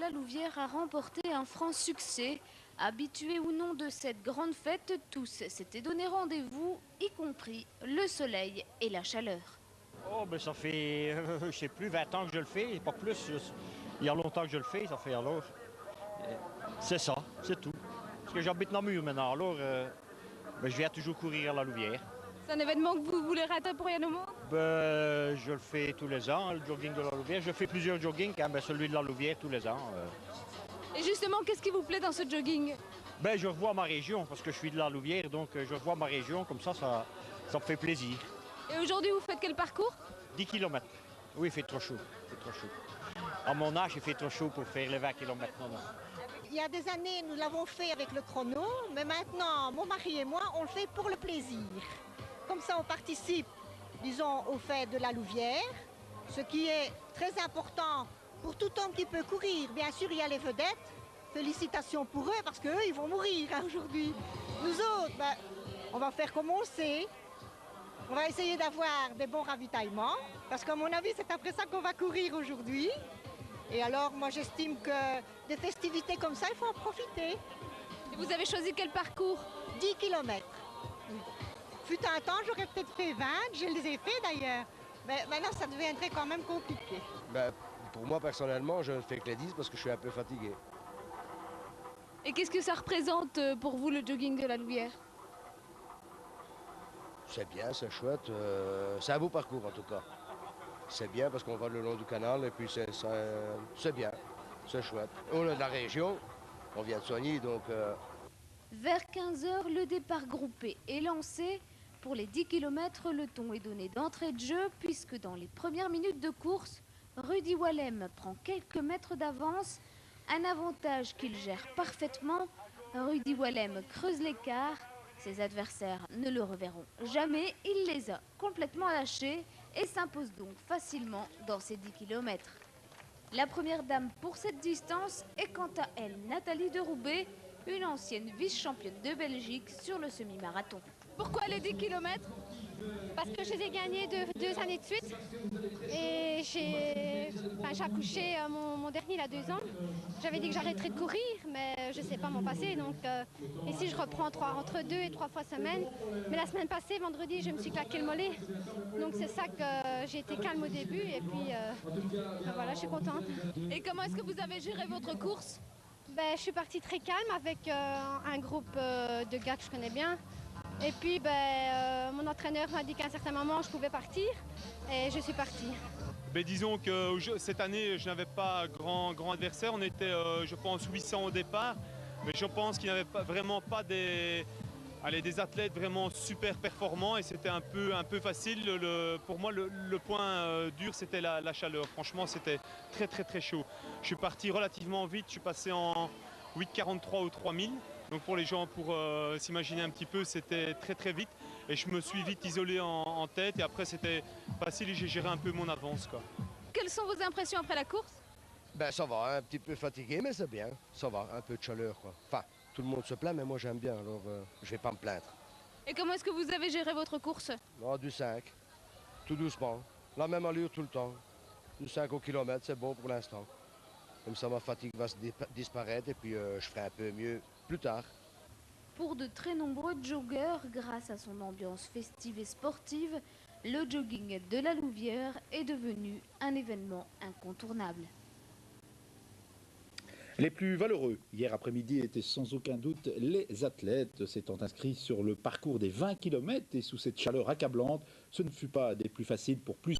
la Louvière a remporté un franc succès. Habitués ou non de cette grande fête, tous s'étaient donné rendez-vous, y compris le soleil et la chaleur. Oh, ben ça fait, je sais plus, 20 ans que je le fais, pas plus. Il y a longtemps que je le fais, ça fait alors. C'est ça, c'est tout. Parce que j'habite Namur maintenant, alors ben, je viens toujours courir à la Louvière. C'est un événement que vous voulez rater pour rien au monde? Ben, je le fais tous les ans, le jogging de la Louvière. Je fais plusieurs joggings, hein, ben, celui de la Louvière tous les ans. Et justement, qu'est-ce qui vous plaît dans ce jogging? Ben, je revois ma région, parce que je suis de la Louvière, donc je revois ma région, comme ça me fait plaisir. Et aujourd'hui, vous faites quel parcours? 10 km. Oui, il fait trop chaud. Il fait trop chaud. À mon âge, il fait trop chaud pour faire les 20 km. Non, non. Il y a des années, nous l'avons fait avec le chrono, mais maintenant, mon mari et moi, on le fait pour le plaisir. Comme ça, on participe, disons, au fait de la Louvière, ce qui est très important pour tout homme qui peut courir. Bien sûr, il y a les vedettes. Félicitations pour eux, parce qu'eux, ils vont mourir hein, aujourd'hui. Nous autres, ben, on va faire comme on le sait. On va essayer d'avoir des bons ravitaillements, parce qu'à mon avis, c'est après ça qu'on va courir aujourd'hui. Et alors, moi, j'estime que des festivités comme ça, il faut en profiter. Et vous avez choisi quel parcours? 10 km. Fut un temps, j'aurais peut-être fait 20, je les ai fait d'ailleurs. Mais maintenant, ça deviendrait quand même compliqué. Ben, pour moi, personnellement, je ne fais que les 10 parce que je suis un peu fatigué. Et qu'est-ce que ça représente pour vous, le jogging de la Louvière? C'est bien, c'est chouette. C'est un beau parcours en tout cas. C'est bien parce qu'on va le long du canal et puis c'est bien, c'est chouette. On est de la région, on vient de Soigny donc... Vers 15 h, le départ groupé est lancé. Pour les 10 km, le ton est donné d'entrée de jeu, puisque dans les premières minutes de course, Rudy Wallem prend quelques mètres d'avance, un avantage qu'il gère parfaitement. Rudy Wallem creuse l'écart. Ses adversaires ne le reverront jamais. Il les a complètement lâchés et s'impose donc facilement dans ces 10 km. La première dame pour cette distance est quant à elle Nathalie de Roubaix, une ancienne vice-championne de Belgique sur le semi-marathon. Pourquoi les 10 km? Parce que je les ai gagnés deux années de suite et j'ai accouché mon dernier il a 2 ans. J'avais dit que j'arrêterais de courir, mais je ne sais pas m'en passer. Donc ici je reprends entre 2 et 3 fois semaine. Mais la semaine passée, vendredi, je me suis claqué le mollet. Donc c'est ça que j'ai été calme au début et puis voilà, je suis contente. Et comment est-ce que vous avez géré votre course? Je suis partie très calme avec un groupe de gars que je connais bien. Et puis mon entraîneur m'a dit qu'à un certain moment je pouvais partir et je suis partie. Disons que cette année je n'avais pas grand adversaire, on était je pense 800 au départ, mais je pense qu'il n'y avait vraiment pas des athlètes vraiment super performants et c'était un peu facile. Pour moi le point dur c'était la chaleur, franchement c'était très chaud. Je suis parti relativement vite, je suis passé en 8,43 ou 3000. Donc pour les gens, pour s'imaginer un petit peu, c'était très vite. Et je me suis vite isolé en tête et après c'était facile et j'ai géré un peu mon avance, quoi. Quelles sont vos impressions après la course? Ça va, un petit peu fatigué mais c'est bien, ça va, un peu de chaleur quoi. Enfin, tout le monde se plaint mais moi j'aime bien alors je vais pas me plaindre. Et comment est-ce que vous avez géré votre course? Du 5, tout doucement, la même allure tout le temps. Du 5 au kilomètre, c'est bon pour l'instant. Comme ça ma fatigue va se disparaître et puis je ferai un peu mieux plus tard. Pour de très nombreux joggeurs, grâce à son ambiance festive et sportive, le jogging de la Louvière est devenu un événement incontournable. Les plus valeureux, hier après-midi, étaient sans aucun doute les athlètes s'étant inscrits sur le parcours des 20 km et sous cette chaleur accablante, ce ne fut pas des plus faciles pour plus